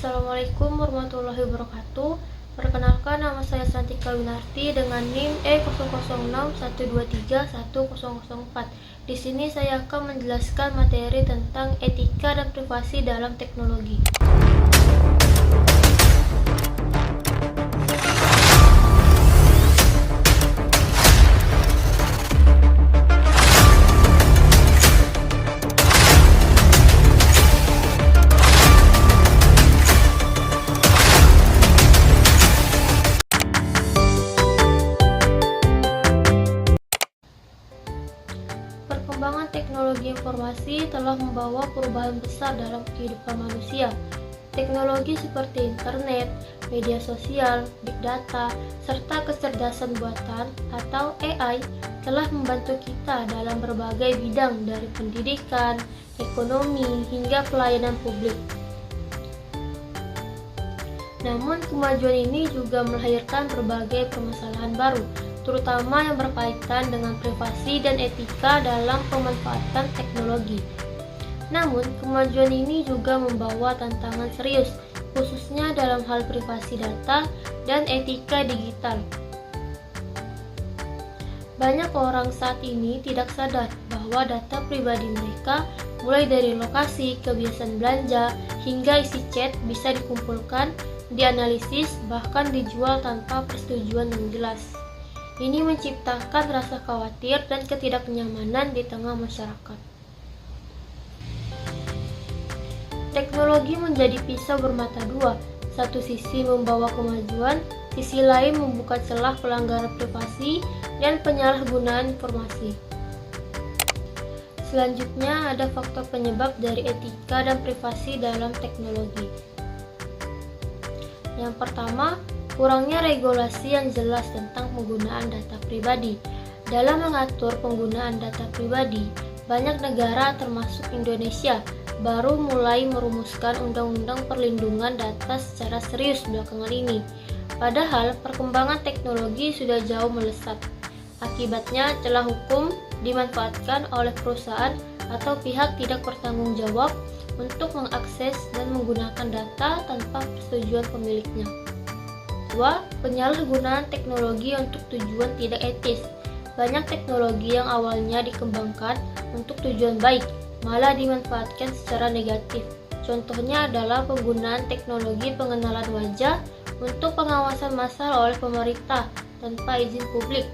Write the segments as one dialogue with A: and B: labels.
A: Assalamualaikum warahmatullahi wabarakatuh. Perkenalkan, nama saya Santika Winarti dengan NIM E0061231004. Di sini saya akan menjelaskan materi tentang etika dan privasi dalam teknologi. Perkembangan teknologi informasi telah membawa perubahan besar dalam kehidupan manusia. Teknologi seperti internet, media sosial, big data, serta kecerdasan buatan atau AI telah membantu kita dalam berbagai bidang dari pendidikan, ekonomi, hingga pelayanan publik. Namun, kemajuan ini juga melahirkan berbagai permasalahan baru, terutama yang berkaitan dengan privasi dan etika dalam pemanfaatan teknologi. Namun, kemajuan ini juga membawa tantangan serius, khususnya dalam hal privasi data dan etika digital. Banyak orang saat ini tidak sadar bahwa data pribadi mereka, mulai dari lokasi, kebiasaan belanja, hingga isi chat bisa dikumpulkan, dianalisis, bahkan dijual tanpa persetujuan yang jelas. Ini menciptakan rasa khawatir dan ketidaknyamanan di tengah masyarakat. Teknologi menjadi pisau bermata dua. Satu sisi membawa kemajuan, sisi lain membuka celah pelanggaran privasi dan penyalahgunaan informasi. Selanjutnya ada faktor penyebab dari etika dan privasi dalam teknologi. Yang pertama, kurangnya regulasi yang jelas tentang penggunaan data pribadi. Dalam mengatur penggunaan data pribadi, banyak negara termasuk Indonesia baru mulai merumuskan undang-undang perlindungan data secara serius belakangan ini. Padahal perkembangan teknologi sudah jauh melesat. Akibatnya celah hukum dimanfaatkan oleh perusahaan atau pihak tidak bertanggung jawab untuk mengakses dan menggunakan data tanpa persetujuan pemiliknya. 2. Penyalahgunaan teknologi untuk tujuan tidak etis. Banyak teknologi yang awalnya dikembangkan untuk tujuan baik, malah dimanfaatkan secara negatif. Contohnya adalah penggunaan teknologi pengenalan wajah untuk pengawasan massal oleh pemerintah tanpa izin publik,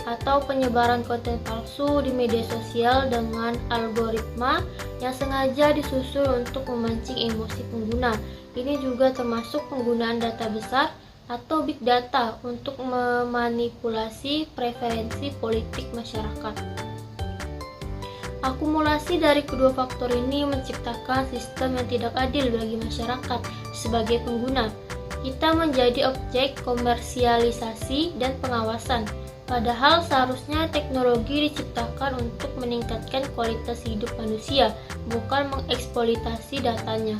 A: atau penyebaran konten palsu di media sosial dengan algoritma yang sengaja disusun untuk memancing emosi pengguna. Ini juga termasuk penggunaan data besar atau big data untuk memanipulasi preferensi politik masyarakat. Akumulasi dari kedua faktor ini menciptakan sistem yang tidak adil bagi masyarakat sebagai pengguna. Kita menjadi objek komersialisasi dan pengawasan. Padahal seharusnya teknologi diciptakan untuk meningkatkan kualitas hidup manusia, bukan mengeksploitasi datanya.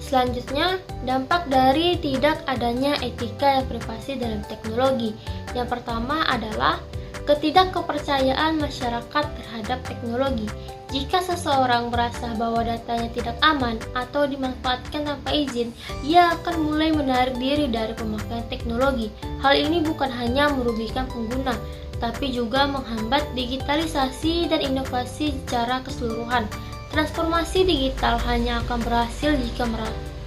A: Selanjutnya, dampak dari tidak adanya etika dan privasi dalam teknologi. Yang pertama adalah ketidakkepercayaan masyarakat terhadap teknologi. Jika seseorang merasa bahwa datanya tidak aman atau dimanfaatkan tanpa izin, ia akan mulai menarik diri dari pemakaian teknologi. Hal ini bukan hanya merugikan pengguna, tapi juga menghambat digitalisasi dan inovasi secara keseluruhan. Transformasi digital hanya akan berhasil jika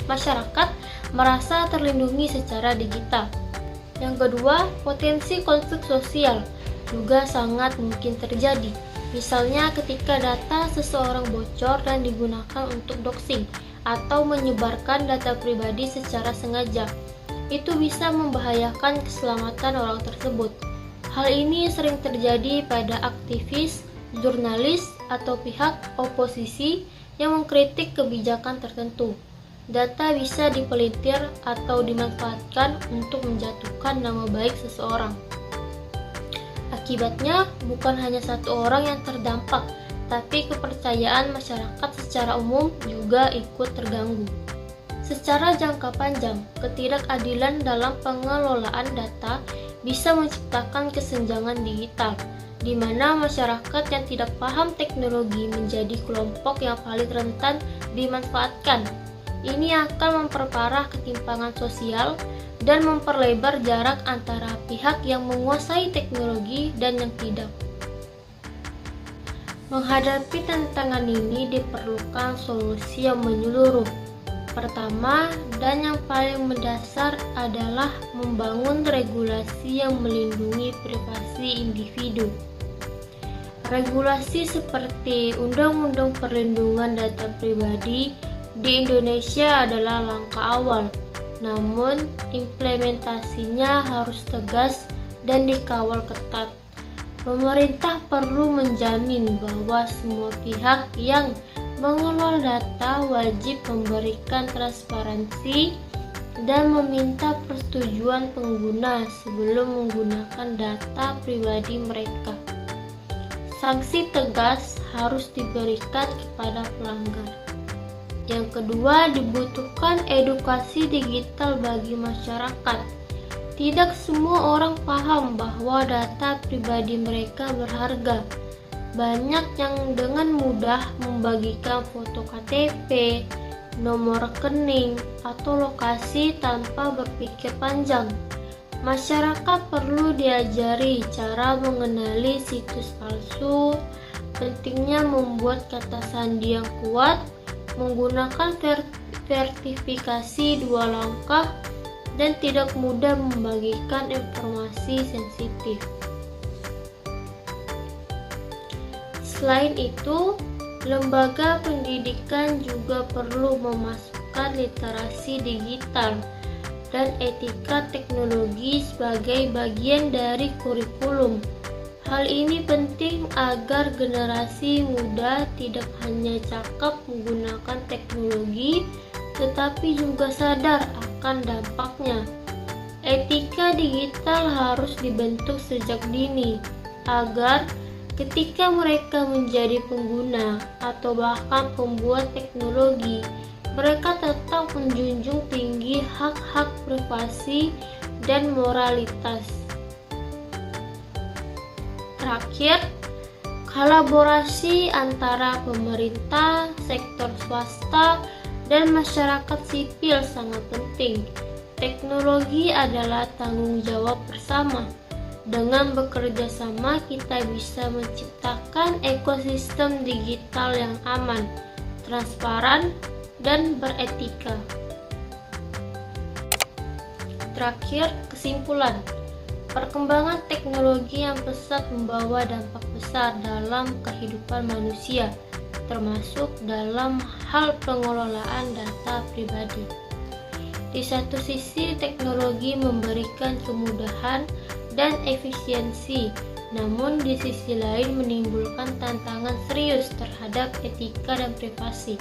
A: masyarakat merasa terlindungi secara digital. Yang kedua, potensi konflik sosial juga sangat mungkin terjadi. Misalnya ketika data seseorang bocor dan digunakan untuk doxing atau menyebarkan data pribadi secara sengaja, itu bisa membahayakan keselamatan orang tersebut. Hal ini sering terjadi pada aktivis, jurnalis, atau pihak oposisi yang mengkritik kebijakan tertentu. Data bisa dipelintir atau dimanfaatkan untuk menjatuhkan nama baik seseorang. Akibatnya, bukan hanya satu orang yang terdampak, tapi kepercayaan masyarakat secara umum juga ikut terganggu. Secara jangka panjang, ketidakadilan dalam pengelolaan data bisa menciptakan kesenjangan digital, di mana masyarakat yang tidak paham teknologi menjadi kelompok yang paling rentan dimanfaatkan. Ini akan memperparah ketimpangan sosial dan memperlebar jarak antara pihak yang menguasai teknologi dan yang tidak. Menghadapi tantangan ini diperlukan solusi yang menyeluruh. Pertama dan yang paling mendasar adalah membangun regulasi yang melindungi privasi individu. Regulasi seperti Undang-Undang Perlindungan Data Pribadi di Indonesia adalah langkah awal, namun implementasinya harus tegas dan dikawal ketat. Pemerintah perlu menjamin bahwa semua pihak yang mengelola data wajib memberikan transparansi dan meminta persetujuan pengguna sebelum menggunakan data pribadi mereka. Sanksi tegas harus diberikan kepada pelanggar. Yang kedua, dibutuhkan edukasi digital bagi masyarakat. Tidak semua orang paham bahwa data pribadi mereka berharga. Banyak yang dengan mudah membagikan foto KTP, nomor rekening, atau lokasi tanpa berpikir panjang. Masyarakat perlu diajari cara mengenali situs palsu, pentingnya membuat kata sandi yang kuat, menggunakan verifikasi 2 langkah, dan tidak mudah membagikan informasi sensitif. Selain itu, lembaga pendidikan juga perlu memasukkan literasi digital dan etika teknologi sebagai bagian dari kurikulum. Hal ini penting agar generasi muda tidak hanya cakap menggunakan teknologi, tetapi juga sadar akan dampaknya. Etika digital harus dibentuk sejak dini, agar ketika mereka menjadi pengguna atau bahkan pembuat teknologi, mereka tetap menjunjung tinggi hak-hak privasi dan moralitas. Terakhir, kolaborasi antara pemerintah, sektor swasta, dan masyarakat sipil sangat penting. Teknologi adalah tanggung jawab bersama. Dengan bekerja sama, kita bisa menciptakan ekosistem digital yang aman, transparan, dan beretika. Terakhir, kesimpulan. Perkembangan teknologi yang pesat membawa dampak besar dalam kehidupan manusia, termasuk dalam hal pengelolaan data pribadi. Di satu sisi, teknologi memberikan kemudahan dan efisiensi, namun di sisi lain menimbulkan tantangan serius terhadap etika dan privasi.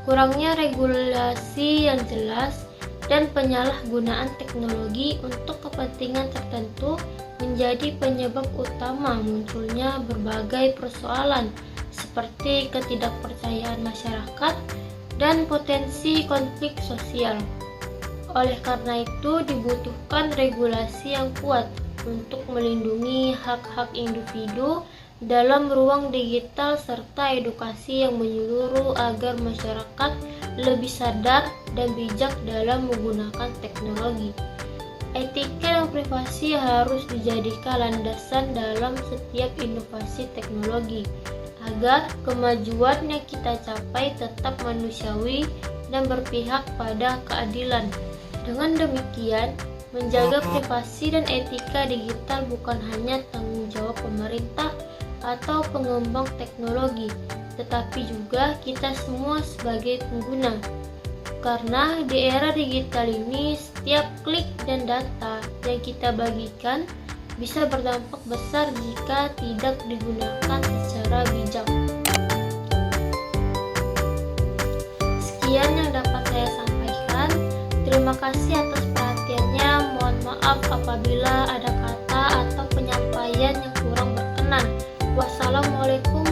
A: Kurangnya regulasi yang jelas dan penyalahgunaan teknologi untuk kepentingan tertentu menjadi penyebab utama munculnya berbagai persoalan seperti ketidakpercayaan masyarakat dan potensi konflik sosial. Oleh karena itu, dibutuhkan regulasi yang kuat untuk melindungi hak-hak individu dalam ruang digital serta edukasi yang menyeluruh agar masyarakat lebih sadar dan bijak dalam menggunakan teknologi. Etika dan privasi harus dijadikan landasan dalam setiap inovasi teknologi agar kemajuan yang kita capai tetap manusiawi dan berpihak pada keadilan. Dengan demikian, menjaga privasi dan etika digital bukan hanya tanggung jawab pemerintah atau pengembang teknologi, tetapi juga kita semua sebagai pengguna. Karena di era digital ini, setiap klik dan data yang kita bagikan bisa berdampak besar jika tidak digunakan secara bijak. Sekian yang dapat saya sampaikan. Terima kasih atas perhatiannya. Mohon maaf apabila ada kata atau penyampaian yang kurang berkenan. Wassalamualaikum